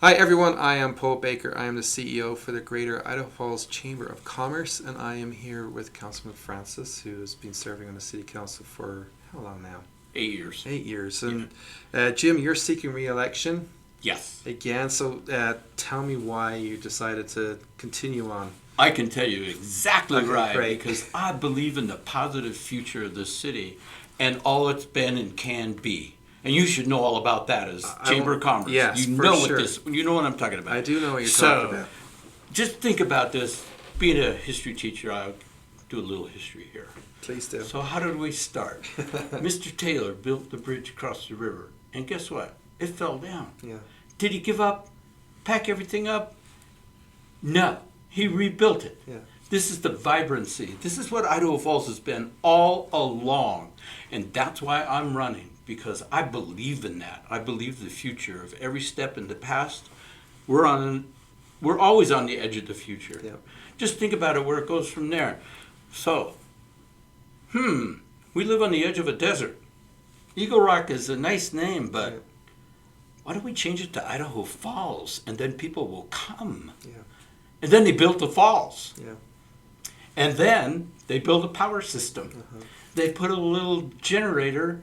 Hi everyone, I am Paul Baker. I am the CEO for the Greater Idaho Falls Chamber of Commerce, and I am here with Councilman Francis, who has been serving on the City Council for how long now? 8 years. 8 years. And Jim, you're seeking re-election Yes. again, so tell me why you decided to continue on. I can tell you exactly Okay, right, great. because I believe in the positive future of this city and all it's been and can be. And you should know all about that as Chamber of Commerce. Yes, you for know sure. you know what I'm talking about. I do know what you're So, talking about. just think about this. Being a history teacher, I'll do a little history here. Please do. So how did we start? Mr. Taylor built the bridge across the river, and guess what? It fell down. Yeah. Did he give up? Pack everything up? No. He rebuilt it. Yeah. This is the vibrancy. This is what Idaho Falls has been all along. And that's why I'm running, because I believe in that. I believe the future of every step in the past. We're always on the edge of the future. Yeah. Just think about it, where it goes from there. So, we live on the edge of a desert. Eagle Rock is a nice name, but Yeah. why don't we change it to Idaho Falls, and then people will come? Yeah. And then they built the falls. Yeah. And then they built a power system. Uh-huh. They put a little generator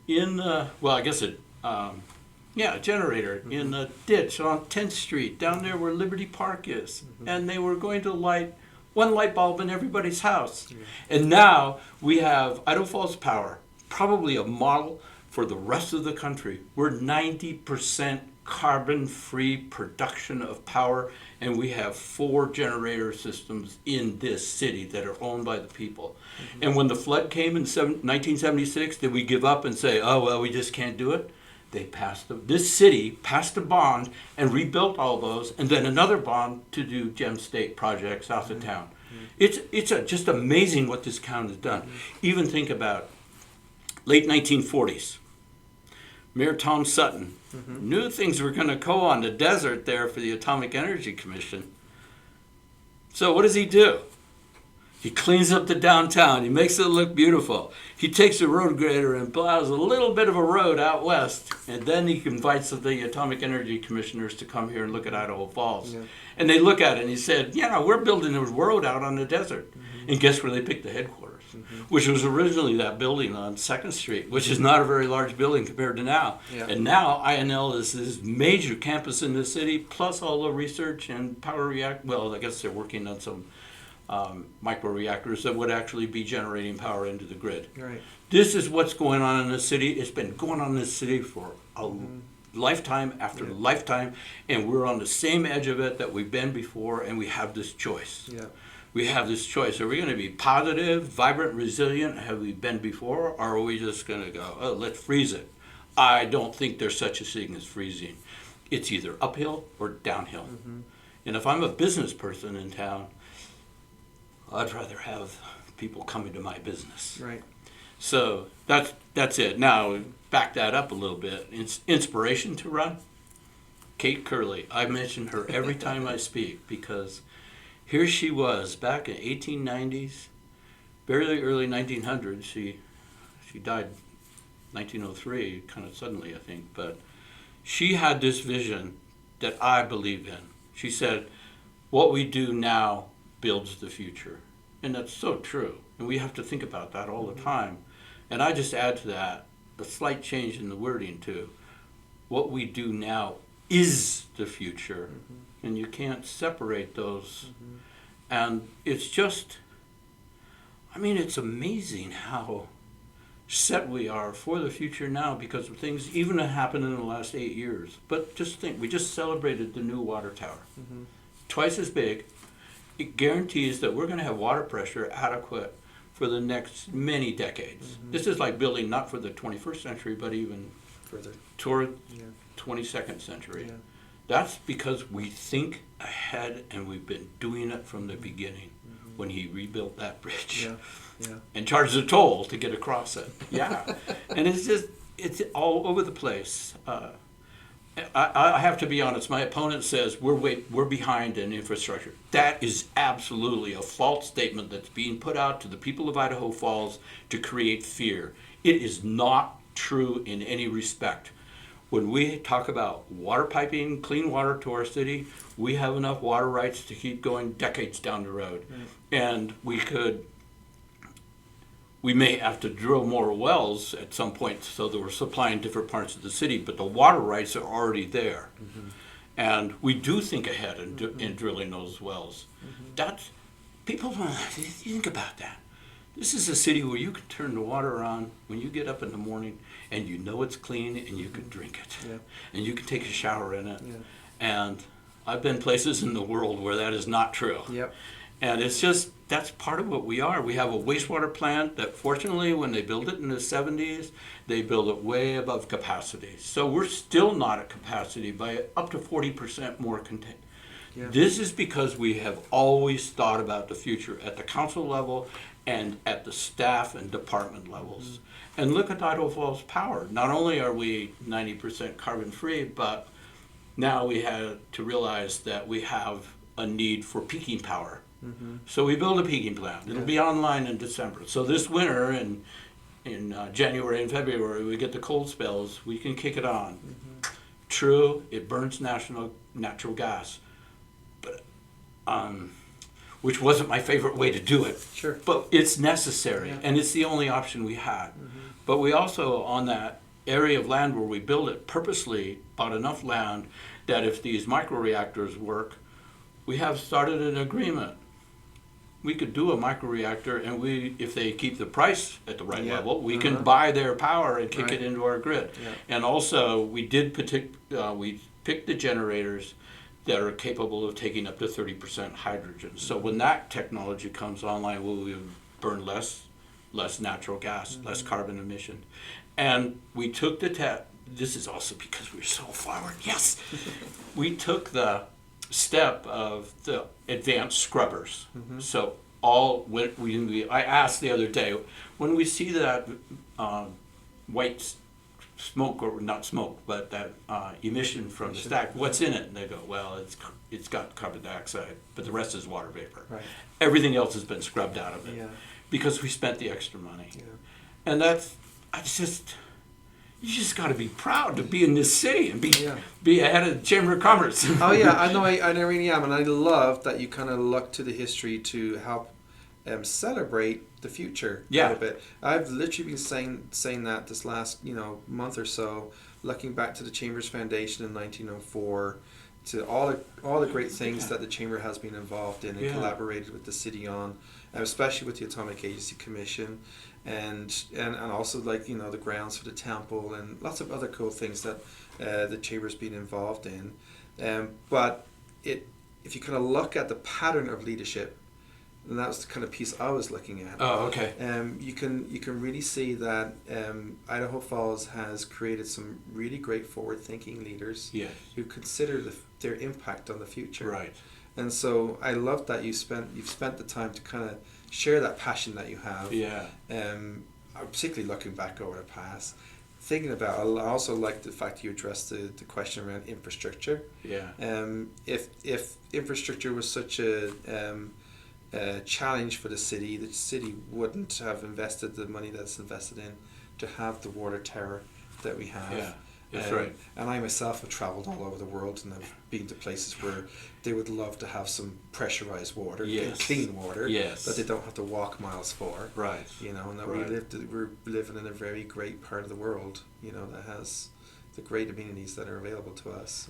in, a generator in a ditch on 10th Street, down there where Liberty Park is. And they were going to light one light bulb in everybody's house. And now we have Idaho Falls Power, probably a model for the rest of the country. We're 90% carbon-free production of power, and we have 4 generator systems in this city that are owned by the people. And when the flood came in 1976, did we give up and say, oh, well, we just can't do it? This city passed a bond and rebuilt all those, and then another bond to do Gem State projects south of town. It's just amazing what this town has done. Even think about late 1940s. Mayor Tom Sutton knew things were going to go on the desert there for the Atomic Energy Commission. So what does he do? He cleans up the downtown. He makes it look beautiful. He takes a road grader and plows a little bit of a road out west, and then he invites the Atomic Energy Commissioners to come here and look at Idaho Falls. Yeah. And they look at it and he said, we're building a road out on the desert. And guess where they picked the headquarters? Which was originally that building on 2nd Street, which is not a very large building compared to now. Yeah. And now INL is this major campus in the city, plus all the research and power well, I guess they're working on some micro reactors that would actually be generating power into the grid. Right. This is what's going on in the city. It's been going on in this city for a lifetime after lifetime, and we're on the same edge of it that we've been before, and we have this choice. Yeah. We have this choice. Are we going to be positive, vibrant, resilient, have we been before, or are we just going to go, oh, let's freeze it? I don't think there's such a thing as freezing. It's either uphill or downhill. And if I'm a business person in town, I'd rather have people coming to my business. Right. So that's it. Now, back that up a little bit. Inspiration to run? Kate Curley. I mention her every time I speak, because here she was back in 1890s, very early 1900s. She died 1903, kind of suddenly, I think. But she had this vision that I believe in. She said, what we do now builds the future. And that's so true. And we have to think about that all the time. And I just add to that a slight change in the wording too. What we do now is the future. And you can't separate those. And it's just, it's amazing how set we are for the future now, because of things even that happened in the last 8 years. But just think, we just celebrated the new water tower. Twice as big. It guarantees that we're going to have water pressure adequate for the next many decades. This is like building not for the 21st century, but even Further. toward 22nd century. Yeah. That's because we think ahead, and we've been doing it from the beginning when he rebuilt that bridge and charged a toll to get across it. And it's all over the place. I have to be honest. My opponent says we're behind in infrastructure. That is absolutely a false statement that's being put out to the people of Idaho Falls to create fear. It is not true in any respect. when we talk about water piping, clean water to our city, we have enough water rights to keep going decades down the road. Right. And we may have to drill more wells at some point so that we're supplying different parts of the city, but the water rights are already there. Mm-hmm. And we do think ahead in drilling those wells. Mm-hmm. That's, people don't think about that. This is a city where you can turn the water on when you get up in the morning and you know it's clean and you can drink it. Yeah. And you can take a shower in it. Yeah. And I've been places in the world where that is not true. Yep. And it's just, that's part of what we are. We have a wastewater plant that fortunately when they built it in the 70s, they built it way above capacity. So we're still not at capacity by up to 40% more contained. Yeah. This is because we have always thought about the future at the council level and at the staff and department levels. Mm-hmm. And look at Idaho Falls Power. Not only are we 90% carbon free, but now we had to realize that we have a need for peaking power. Mm-hmm. So we build a peaking plant. It'll be online in December. So this winter in January and February, we get the cold spells, we can kick it on. Mm-hmm. True, it burns natural gas, but which wasn't my favorite way to do it. Sure. But it's necessary, and it's the only option we had. Mm-hmm. But we also, on that area of land where we build it, purposely bought enough land that if these microreactors work, we have started an agreement. We could do a microreactor, and if they keep the price at the right level, we can buy their power and kick it into our grid. Yeah. And also, we picked the generators that are capable of taking up to 30% hydrogen. So when that technology comes online, we will burn less natural gas, less carbon emission. And we took this is also because we're so forward. Yes, we took the step of the advanced scrubbers. Mm-hmm. So I asked the other day, when we see that white smoke, or not smoke, but that emission from the stack, what's in it? And they go, well, it's got carbon dioxide, but the rest is water vapor. Right. Everything else has been scrubbed out of it because we spent the extra money. Yeah. And you just got to be proud to be in this city and be ahead of the Chamber of Commerce. Oh yeah, I know. I really am, and I love that you kind of look to the history to help celebrate the future a little bit. I've literally been saying that this last month or so, looking back to the Chamber's foundation in 1904, to all the great things that the Chamber has been involved in and collaborated with the city on, and especially with the Atomic Agency Commission. And also the grounds for the temple and lots of other cool things that the Chamber's been involved in. But if you kind of look at the pattern of leadership, and that was the kind of piece I was looking at. Oh, okay. You can really see that Idaho Falls has created some really great forward-thinking leaders who consider their impact on the future. Right. And so I love that you've spent the time to kind of share that passion that you have. Yeah. Particularly looking back over the past, thinking about. I also like the fact you addressed the question around infrastructure. Yeah. If infrastructure was such a challenge for the city wouldn't have invested the money that's invested in to have the water tower that we have. Yeah. That's right. And I myself have travelled all over the world and I've been to places where they would love to have some pressurised water, clean water, that they don't have to walk miles for. Right. And that we're living in a very great part of the world, that has the great amenities that are available to us.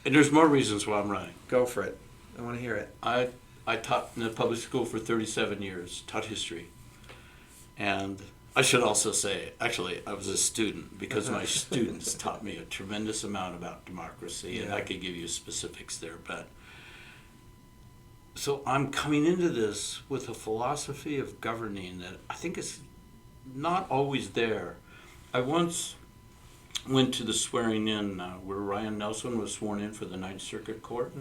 And there's more reasons why I'm running. Go for it. I want to hear it. I taught in a public school for 37 years, taught history. And I should also say, actually, I was a student because my students taught me a tremendous amount about democracy, and I could give you specifics there. But so I'm coming into this with a philosophy of governing that I think is not always there. I once went to the swearing in where Ryan Nelson was sworn in for the Ninth Circuit Court,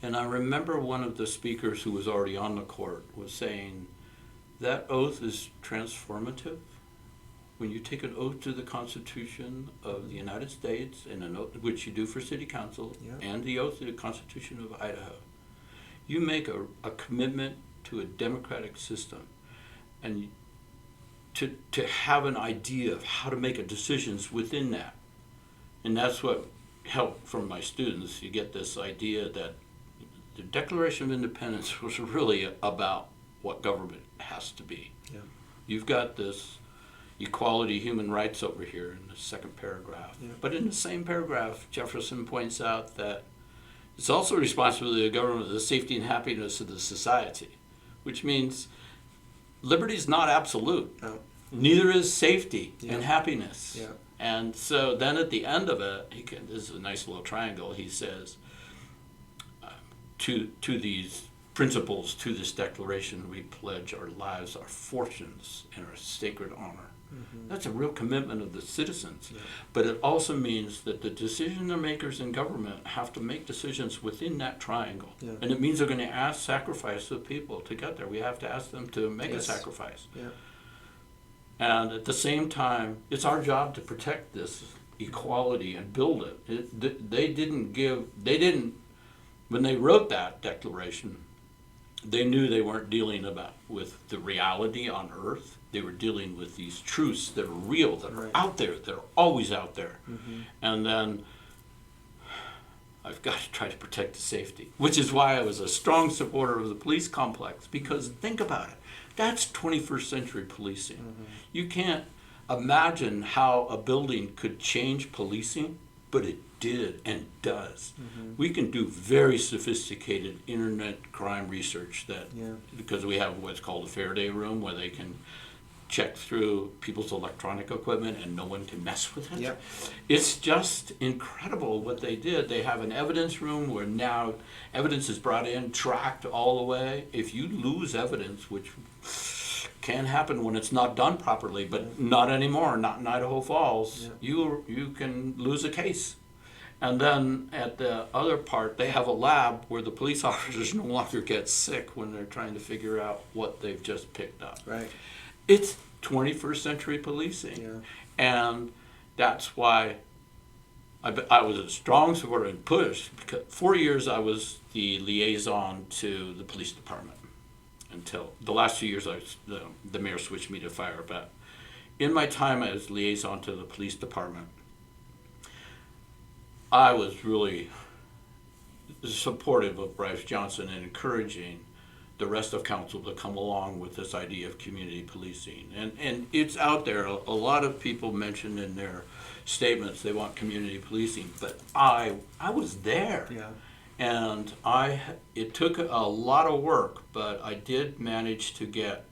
and I remember one of the speakers who was already on the court was saying, that oath is transformative. When you take an oath to the Constitution of the United States, and an oath which you do for City Council, and the oath to the Constitution of Idaho, you make a commitment to a democratic system, and to have an idea of how to make decisions within that. And that's what helped from my students. You get this idea that the Declaration of Independence was really about what government has to be. Yeah. You've got this equality, human rights over here in the second paragraph. Yeah. But in the same paragraph, Jefferson points out that it's also a responsibility of the government of the safety and happiness of the society, which means liberty is not absolute. No. Neither is safety Yeah. and happiness. Yeah. And so then at the end of it, this is a nice little triangle, he says, to these principles, to this declaration, we pledge our lives, our fortunes, and our sacred honor. Mm-hmm. That's a real commitment of the citizens. Yeah. But it also means that the decision makers in government have to make decisions within that triangle. Yeah. And it means they're going to sacrifice the people to get there. We have to ask them to make a sacrifice. Yeah. And at the same time, it's our job to protect this equality and build it. They didn't, when they wrote that declaration, they knew they weren't dealing with the reality on earth. They were dealing with these truths that are real, that are out there, that are always out there. Mm-hmm. And then I've got to try to protect the safety, which is why I was a strong supporter of the police complex, because think about it. That's 21st century policing. Mm-hmm. You can't imagine how a building could change policing, but it did and does. Mm-hmm. We can do very sophisticated internet crime research because we have what's called a Faraday room where they can check through people's electronic equipment and no one can mess with it. Yep. It's just incredible what they did. They have an evidence room where now evidence is brought in, tracked all the way. If you lose evidence, which can happen when it's not done properly, but not anymore, not in Idaho Falls, you can lose a case. And then at the other part, they have a lab where the police officers no longer get sick when they're trying to figure out what they've just picked up. Right. It's 21st century policing. Yeah. And that's why I was a strong supporter and push. Because 4 years I was the liaison to the police department until the last 2 years the mayor switched me to fire. But in my time as liaison to the police department, I was really supportive of Bryce Johnson and encouraging the rest of council to come along with this idea of community policing. And it's out there. A lot of people mention in their statements they want community policing, but I was there. Yeah. And it took a lot of work, but I did manage to get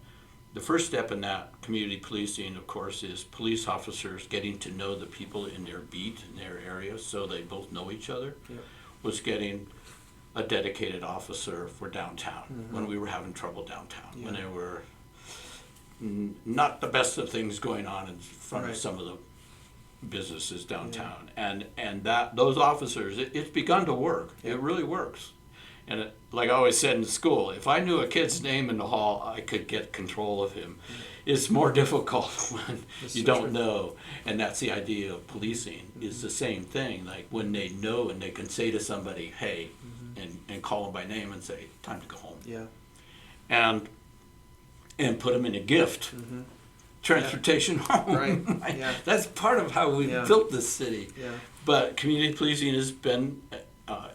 the first step in that community policing, of course, is police officers getting to know the people in their beat, in their area, so they both know each other, was getting a dedicated officer for downtown when we were having trouble downtown, when there were not the best of things going on in front of some of the businesses downtown. And that those officers, it's begun to work. It really works. And like I always said in school, if I knew a kid's name in the hall, I could get control of him. It's more difficult when you don't know. And that's the idea of policing. It's the same thing. Like when they know and they can say to somebody, hey, and call them by name and say, time to go home. Yeah. And put them in a gift. Mm-hmm. Transportation home. Right. Yeah. That's part of how we built this city. Yeah. But community policing has been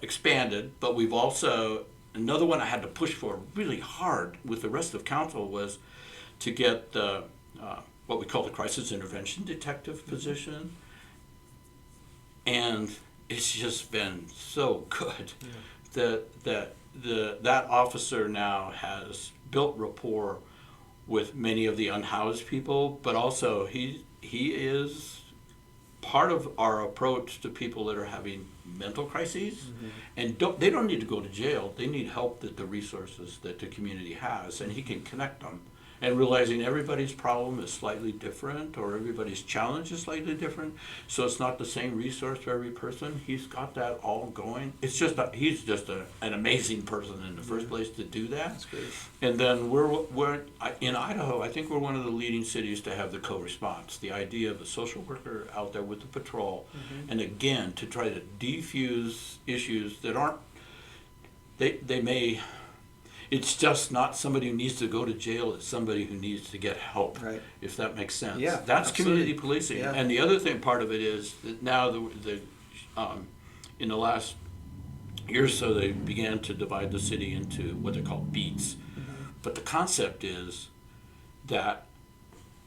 expanded, but we've also, another one I had to push for really hard with the rest of council was to get the what we call the crisis intervention detective position. And it's just been so good that officer now has built rapport with many of the unhoused people, but also he is part of our approach to people that are having mental crises, and they don't need to go to jail. They need help that the resources that the community has, and he can connect them. And realizing everybody's problem is slightly different, or everybody's challenge is slightly different, so it's not the same resource for every person. He's got that all going. It's just he's just an amazing person in the first place to do that. That's great. And then we're in Idaho. I think we're one of the leading cities to have the co-response. The idea of a social worker out there with the patrol, and again to try to defuse issues that aren't. They may. It's just not somebody who needs to go to jail. It's somebody who needs to get help. Right. If that makes sense. Yeah, that's absolutely. community policing. Yeah. And the other thing, part of it is that now in the last year or so, they began to divide the city into what they call beats. But the concept is that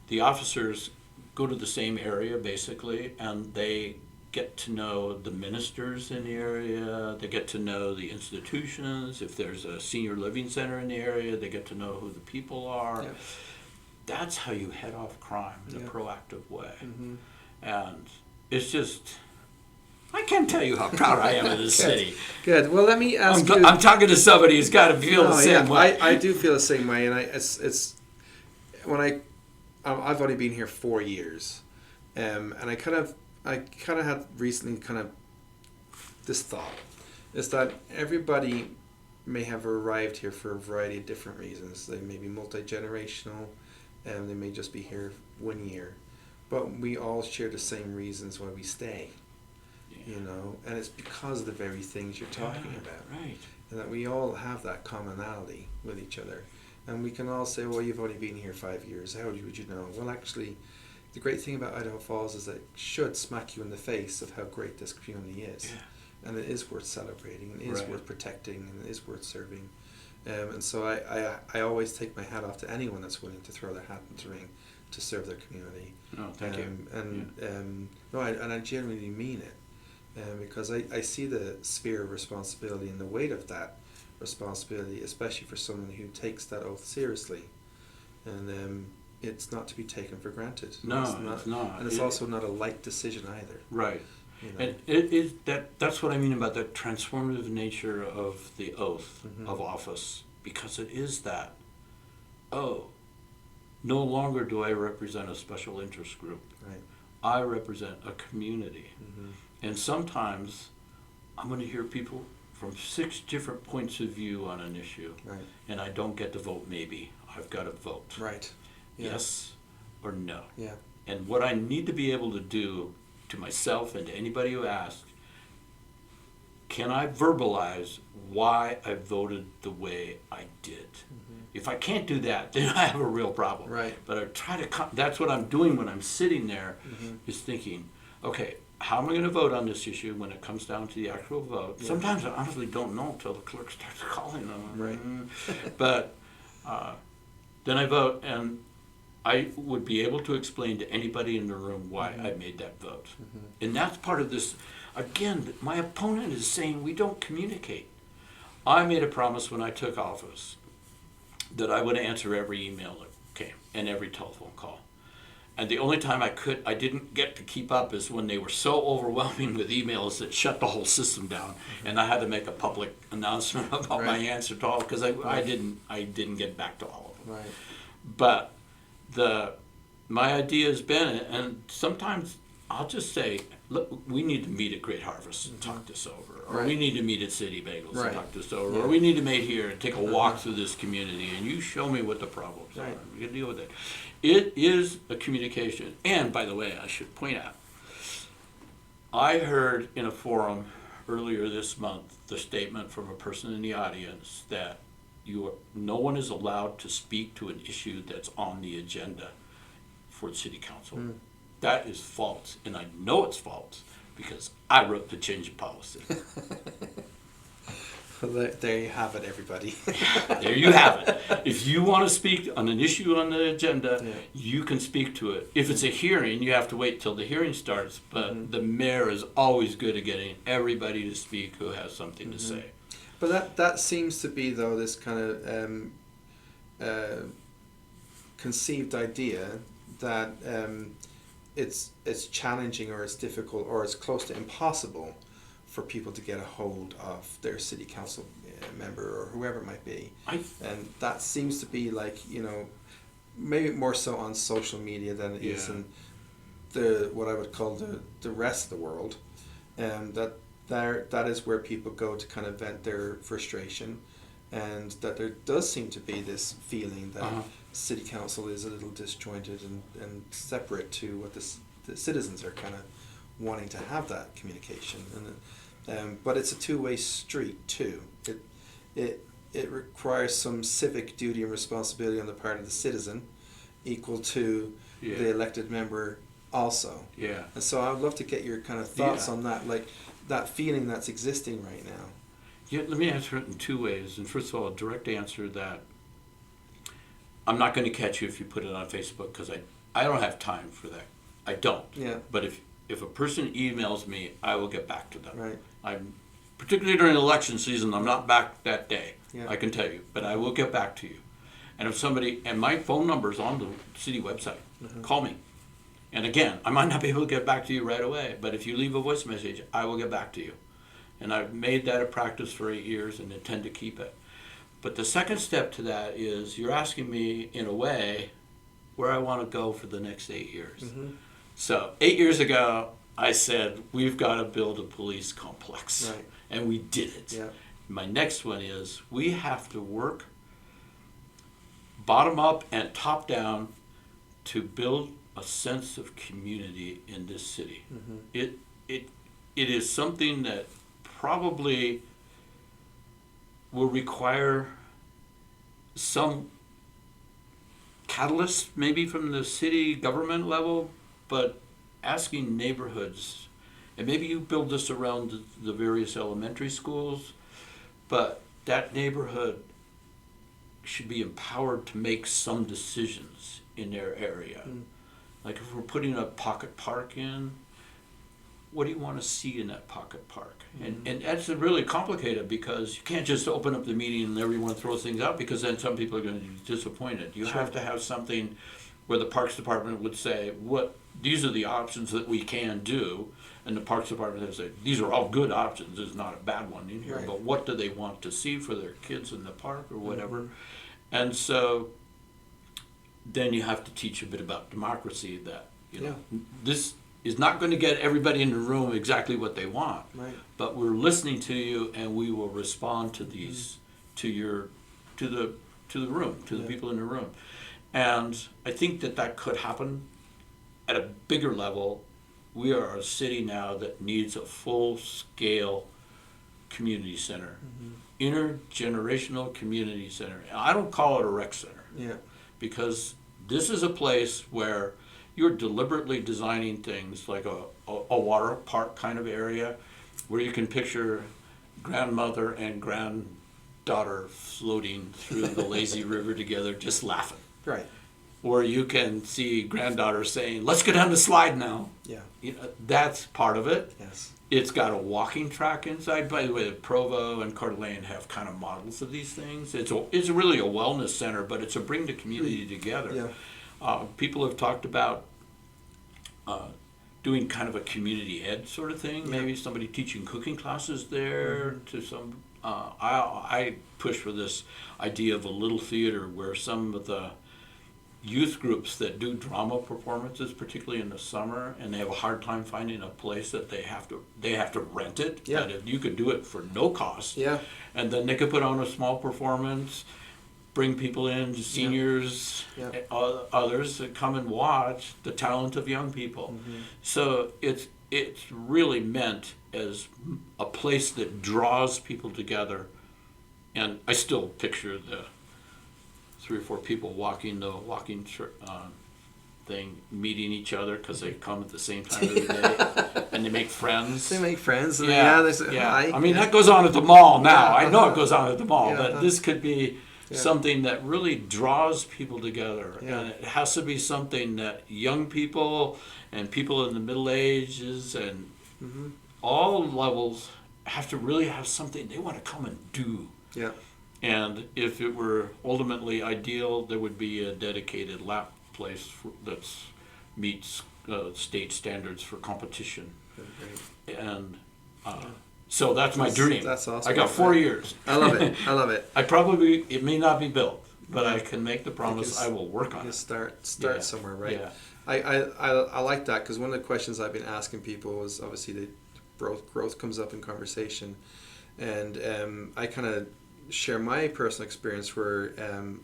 the officers go to the same area basically, and they get to know the ministers in the area, they get to know the institutions. If there's a senior living center in the area, they get to know who the people are. Yep. That's how you head off crime in a Yep. proactive way. Mm-hmm. And it's just, I can't tell you how proud I am of this city. Good. Well, let me ask you. I'm talking to somebody who's got to feel the same way. I do feel the same way, and it's when I've only been here 4 years, and I kind of had recently kind of this thought is that everybody may have arrived here for a variety of different reasons. They may be multi-generational, and they may just be here 1 year, but we all share the same reasons why we stay. You know, and it's because of the very things you're talking about, right? And that we all have that commonality with each other, and we can all say, "Well, you've only been here 5 years. How would you know?" Well, actually, the great thing about Idaho Falls is that it should smack you in the face of how great this community is, and it is worth celebrating, and it is worth protecting, and it is worth serving. And so I always take my hat off to anyone that's willing to throw their hat into the ring to serve their community. Oh, thank you. And I genuinely mean it. Because I see the sphere of responsibility and the weight of that responsibility, especially for someone who takes that oath seriously. And it's not to be taken for granted. No, it's not. And it's also not a light decision either. Right. You know? And that's what I mean about the transformative nature of the oath of office, because it is that, no longer do I represent a special interest group. Right. I represent a community. Mm-hmm. And sometimes I'm going to hear people from 6 different points of view on an issue. Right. And I don't get to vote maybe. I've got to vote. Right. Yeah. Yes or no. Yeah. And what I need to be able to do to myself and to anybody who asks, can I verbalize why I voted the way I did? If I can't do that, then I have a real problem. Right. But I try to, that's what I'm doing when I'm sitting there, is thinking, okay, how am I going to vote on this issue when it comes down to the actual vote? Yeah. Sometimes I honestly don't know until the clerk starts calling them. Right. But then I vote, and I would be able to explain to anybody in the room why I made that vote. And that's part of this. Again, my opponent is saying we don't communicate. I made a promise when I took office that I would answer every email that came and every telephone call. And the only time I didn't get to keep up is when they were so overwhelming with emails that shut the whole system down, and I had to make a public announcement about my answer to all, because I didn't get back to all of them. Right. But my idea has been, and sometimes I'll just say, look, we need to meet at Great Harvest and talk this over, or we need to meet at City Bagels and talk this over, or we need to meet here and take a walk through this community, and you show me what the problems are. We can deal with it. It is a communication. And by the way, I should point out, I heard in a forum earlier this month the statement from a person in the audience that no one is allowed to speak to an issue that's on the agenda for the city council. That is false, and I know it's false because I wrote the change of policy. Well, there you have it, everybody. There you have it. If you want to speak on an issue on the agenda, you can speak to it. If it's a hearing, you have to wait till the hearing starts, but the mayor is always good at getting everybody to speak who has something to say. But that seems to be, though, this kind of conceived idea that it's challenging, or it's difficult, or it's close to impossible for people to get a hold of their city council member or whoever it might be. And that seems to be like, maybe more so on social media than it is in what I would call the rest of the world. That is where people go to kind of vent their frustration, and that there does seem to be this feeling that city council is a little disjointed and separate to what the citizens are kind of wanting to have that communication. But it's a two-way street too. it requires some civic duty and responsibility on the part of the citizen, equal to the elected member also. Yeah. And so I would love to get your kind of thoughts on that, like that feeling that's existing right now. Yeah, let me answer it in two ways. And first of all, a direct answer that I'm not going to catch you if you put it on Facebook, because I don't have time for that. I don't. Yeah. But if a person emails me, I will get back to them. Right. I'm particularly during election season, I'm not back that day. Yeah. I can tell you, but I will get back to you. And if somebody, and my phone number is on the city website, call me. And again, I might not be able to get back to you right away, but if you leave a voice message, I will get back to you. And I've made that a practice for 8 years and intend to keep it. But the second step to that is you're asking me, in a way, where I want to go for the next 8 years. Mm-hmm. So 8 years ago, I said, we've got to build a police complex. Right. And we did it. Yeah. My next one is we have to work bottom up and top down to build a sense of community in this city. Mm-hmm. It is something that probably will require some catalyst maybe from the city government level, but asking neighborhoods, and maybe you build this around the various elementary schools, but that neighborhood should be empowered to make some decisions in their area. Mm. Like if we're putting a pocket park in, what do you want to see in that pocket park? Mm-hmm. And that's really complicated because you can't just open up the meeting and everyone throws things out, because then some people are going to be disappointed. You have to have something where the Parks Department would say, these are the options that we can do, and the Parks Department would say, these are all good options, there's not a bad one in here, but what do they want to see for their kids in the park or whatever? Mm-hmm. And so then you have to teach a bit about democracy, that this is not going to get everybody in the room exactly what they want, but we're listening to you and we will respond to these, to the room, to the people in the room. And I think that could happen at a bigger level. We are a city now that needs a full-scale community center, intergenerational community center. And I don't call it a rec center, because this is a place where you're deliberately designing things like a water park kind of area, where you can picture grandmother and granddaughter floating through the lazy river together, just laughing. Right. Or you can see granddaughter saying, let's go down the slide now. Yeah. That's part of it. Yes. It's got a walking track inside. By the way, Provo and Coeur d'Alene have kind of models of these things. It's really a wellness center, but it's a bring the community together. Yeah. People have talked about doing kind of a community ed sort of thing. Yeah. Maybe somebody teaching cooking classes there to some. I push for this idea of a little theater where some of the youth groups that do drama performances, particularly in the summer, and they have a hard time finding a place that they have to rent it. Yeah. And if you could do it for no cost. Yeah. And then they could put on a small performance, bring people in, seniors, others that come and watch the talent of young people. Mm-hmm. So it's really meant as a place that draws people together. And I still picture the 3 or 4 people walking the walking thing, meeting each other because they come at the same time every day, and they make friends. They make friends. And I mean, that goes on at the mall now. I know it goes on at the mall, but this could be something that really draws people together. Yeah. And it has to be something that young people and people in the middle ages and all levels have to really have something they want to come and do. Yeah. And if it were ultimately ideal, there would be a dedicated lap place that meets state standards for competition. Great. And so that's my dream. That's awesome. I got 4 years. I love it. I love it. It may not be built, but I can make the promise I will work on it. Start somewhere, right? Yeah. I like that, because one of the questions I've been asking people is obviously the growth comes up in conversation, and I kind of share my personal experience where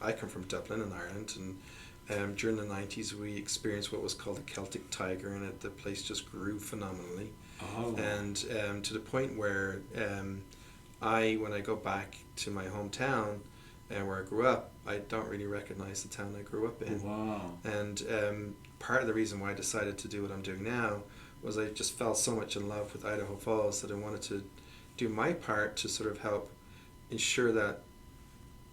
I come from Dublin in Ireland, and during the 90s we experienced what was called the Celtic Tiger, and the place just grew phenomenally. Oh. And to the point where when I go back to my hometown and where I grew up, I don't really recognize the town I grew up in. Wow. And part of the reason why I decided to do what I'm doing now was I just fell so much in love with Idaho Falls that I wanted to do my part to sort of help ensure that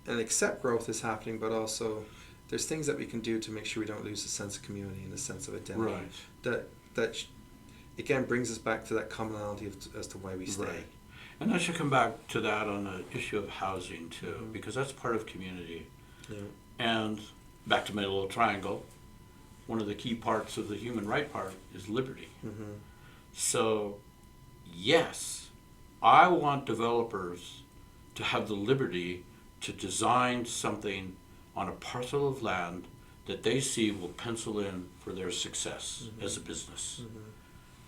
and accept growth is happening, but also there's things that we can do to make sure we don't lose a sense of community and a sense of identity. Right. That again brings us back to that commonality as to why we stay. Right. And I should come back to that on the issue of housing too, because that's part of community. Yeah. And back to my little triangle, one of the key parts of the human right part is liberty. Mm-hmm. So, yes, I want developers to have the liberty to design something on a parcel of land that they see will pencil in for their success as a business. Mm-hmm.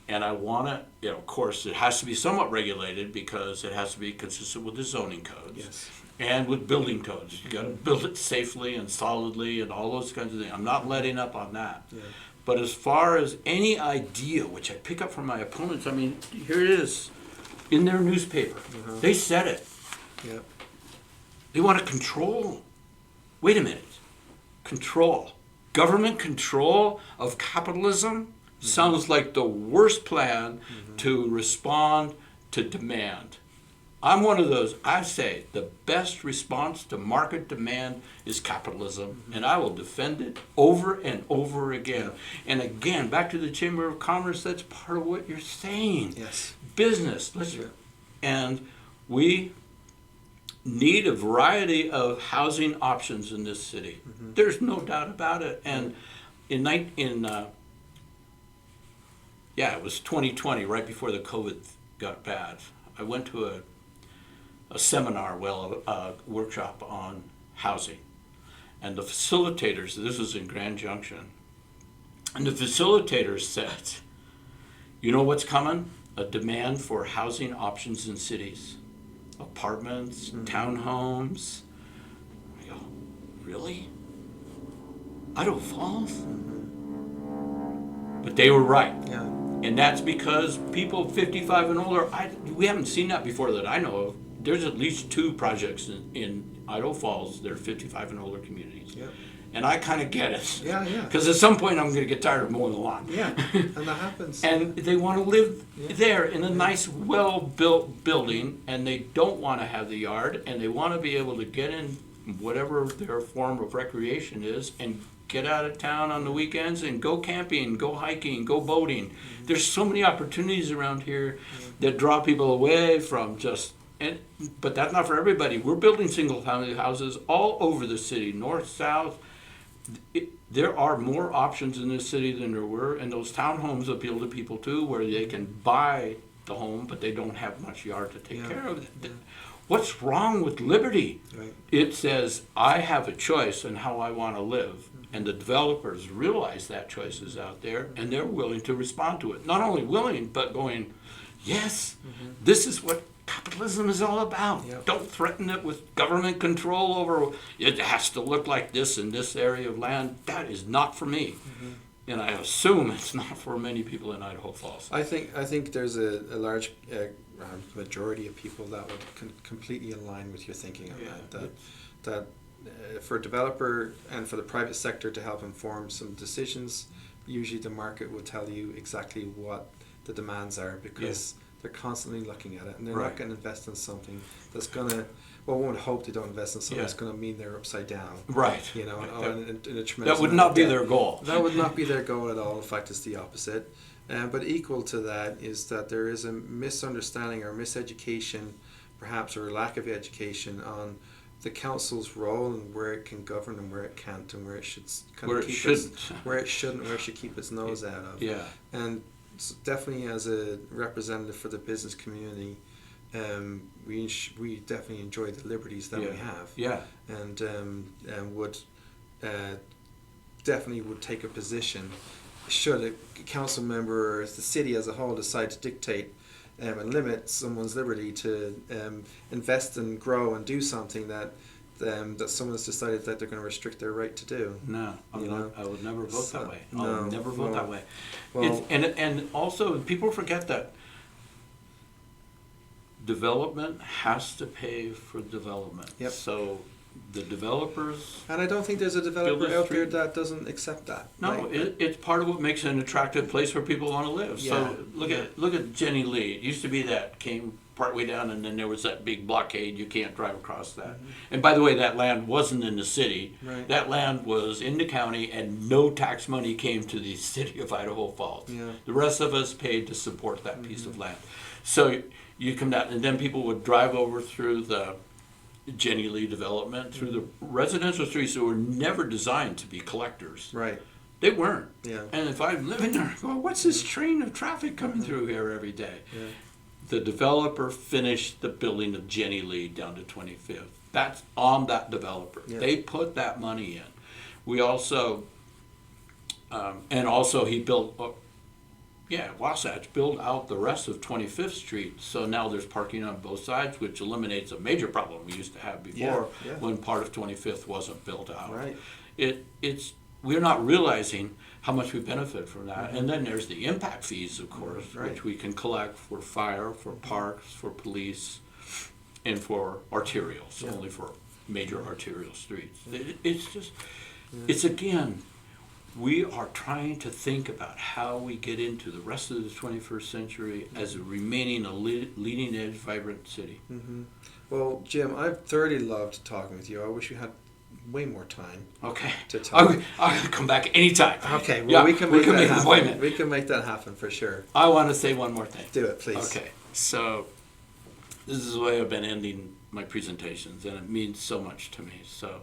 And I want to, of course, it has to be somewhat regulated because it has to be consistent with the zoning codes. Yes. And with building codes. You got to build it safely and solidly and all those kinds of things. I'm not letting up on that. Yeah. But as far as any idea, which I pick up from my opponents, I mean, here it is in their newspaper. Uh-huh. They said it. Yep. They want to control. Wait a minute. Control. Government control of capitalism sounds like the worst plan to respond to demand. I'm one of those. I say the best response to market demand is capitalism, and I will defend it over and over again. Yeah. And again, back to the Chamber of Commerce, that's part of what you're saying. Yes. Business. And we need a variety of housing options in this city. Mm-hmm. There's no doubt about it. And it was 2020, right before the COVID got bad. I went to a seminar, a workshop on housing. And the facilitators, this was in Grand Junction, and the facilitators said, you know what's coming? A demand for housing options in cities. Apartments, townhomes. I go, really? Idaho Falls? But they were right. Yeah. And that's because people 55 and older, we haven't seen that before that I know of. There's at least 2 projects in Idaho Falls that are 55 and older communities. Yep. And I kind of get it. Yeah. Because at some point I'm going to get tired of mowing the lawn. Yeah, and that happens. And they want to live there in a nice, well-built building, and they don't want to have the yard, and they want to be able to get in whatever their form of recreation is and get out of town on the weekends and go camping, go hiking, go boating. Mm-hmm. There's so many opportunities around here that draw people away from but that's not for everybody. We're building single-family houses all over the city, north, south. There are more options in this city than there were, and those townhomes appeal to people too, where they can buy the home, but they don't have much yard to take care of it. Yeah. What's wrong with liberty? Right. It says, I have a choice in how I want to live, and the developers realize that choice is out there, and they're willing to respond to it. Not only willing, but going, yes, this is what capitalism is all about. Yep. Don't threaten it with government control over, it has to look like this in this area of land. That is not for me. Mm-hmm. And I assume it's not for many people in Idaho Falls. I think there's a large majority of people that would completely align with your thinking on that for a developer and for the private sector to help inform some decisions, usually the market will tell you exactly what the demands are because they're constantly looking at it, and they're not going to invest in something that's going to, won't hope they don't invest in something that's going to mean they're upside down. Right. In a tremendous that would not be their goal. That would not be their goal at all. In fact, it's the opposite. But equal to that is that there is a misunderstanding or miseducation, perhaps, or lack of education on the council's role and where it can govern and where it can't, and where it should where it shouldn't, where it should keep its nose out of. Yeah. And so definitely, as a representative for the business community, we definitely enjoy the liberties that we have. Yeah. And would definitely would take a position should a council member or the city as a whole decide to dictate and limit someone's liberty to invest and grow and do something that someone has decided that they're going to restrict their right to do. No, I would never vote that way. I would never vote that way. Well, and also, people forget that development has to pay for development. Yep. So the developers. And I don't think there's a developer out there that doesn't accept that. No, right? it's part of what makes it an attractive place where people want to live. Yeah. So look at Jenny Lee. It used to be that came partway down, and then there was that big blockade. You can't drive across that. Mm-hmm. And by the way, that land wasn't in the city. Right. That land was in the county, and no tax money came to the city of Idaho Falls. Yeah. The rest of us paid to support that piece of land. So you come down, and then people would drive over through the Jenny Lee development, through the residential streets that were never designed to be collectors. Right. They weren't. Yeah. And if I'm living there, I go, what's this train of traffic coming through here every day? Yeah. The developer finished the building of Jenny Lee down to 25th. That's on that developer. Yeah. They put that money in. We also, and also he built, Wasatch built out the rest of 25th Street. So now there's parking on both sides, which eliminates a major problem we used to have before when part of 25th wasn't built out. Right. We're not realizing how much we benefit from that. Mm-hmm. And then there's the impact fees, of course, which we can collect for fire, for parks, for police, and for arterials, only for major arterial streets. It's just, it's again, we are trying to think about how we get into the rest of the 21st century as remaining a leading edge, vibrant city. Mm-hmm. Well, Jim, I've thoroughly loved talking with you. I wish you had way more time. Okay. To talk. I'll come back anytime. Okay. Well, we can make an happen. Appointment. We can make that happen for sure. I want to say one more thing. Do it, please. Okay. So this is the way I've been ending my presentations, and it means so much to me. So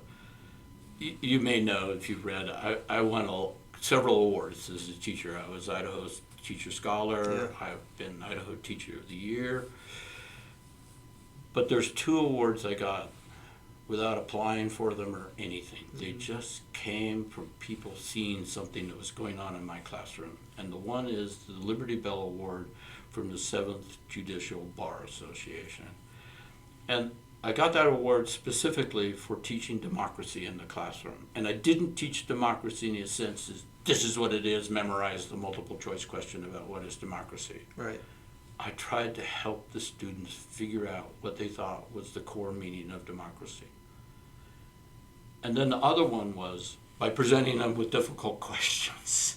you may know, if you've read, I won several awards as a teacher. I was Idaho's Teacher Scholar. Yeah. I've been Idaho Teacher of the Year. But there's 2 awards I got without applying for them or anything. Mm-hmm. They just came from people seeing something that was going on in my classroom. And the one is the Liberty Bell Award from the 7th Judicial Bar Association. And I got that award specifically for teaching democracy in the classroom. And I didn't teach democracy in the sense that this is what it is, memorize the multiple choice question about what is democracy. Right. I tried to help the students figure out what they thought was the core meaning of democracy. And then the other one was by presenting them with difficult questions.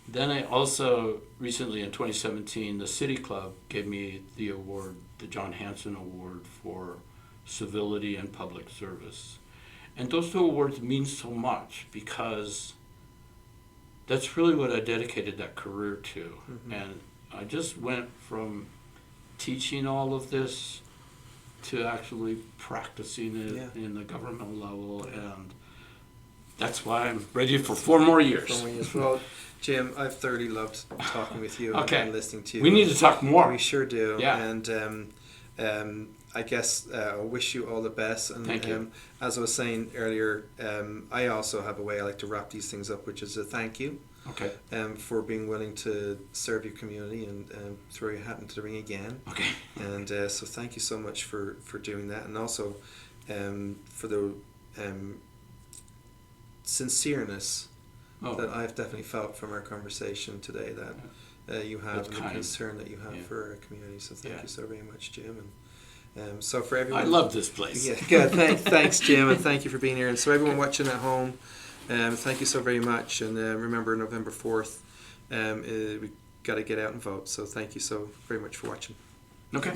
Then I also, recently in 2017, the City Club gave me the award, the John Hanson Award for Civility and Public Service. And those 2 awards mean so much because that's really what I dedicated that career to. Mm-hmm. And I just went from teaching all of this to actually practicing it in the government level, and that's why I'm ready for 4 more years. 4 more years. Well, Jim, I've thoroughly loved talking with you and listening to you. We need to talk more. We sure do. Yeah. And I guess I wish you all the best. And thank you. As I was saying earlier, I also have a way I like to wrap these things up, which is a thank you. Okay. For being willing to serve your community and throw your hat into the ring again. Okay. And so thank you so much for doing that, and also for the sincereness that I've definitely felt from our conversation today, that you have, and the concern that you have for our community. So thank you so very much, Jim. And so for everyone, I love this place. Yeah, good. Thanks, Jim, and thank you for being here. And so everyone watching at home, thank you so very much. And remember, November 4th, we got to get out and vote. So thank you so very much for watching. Okay.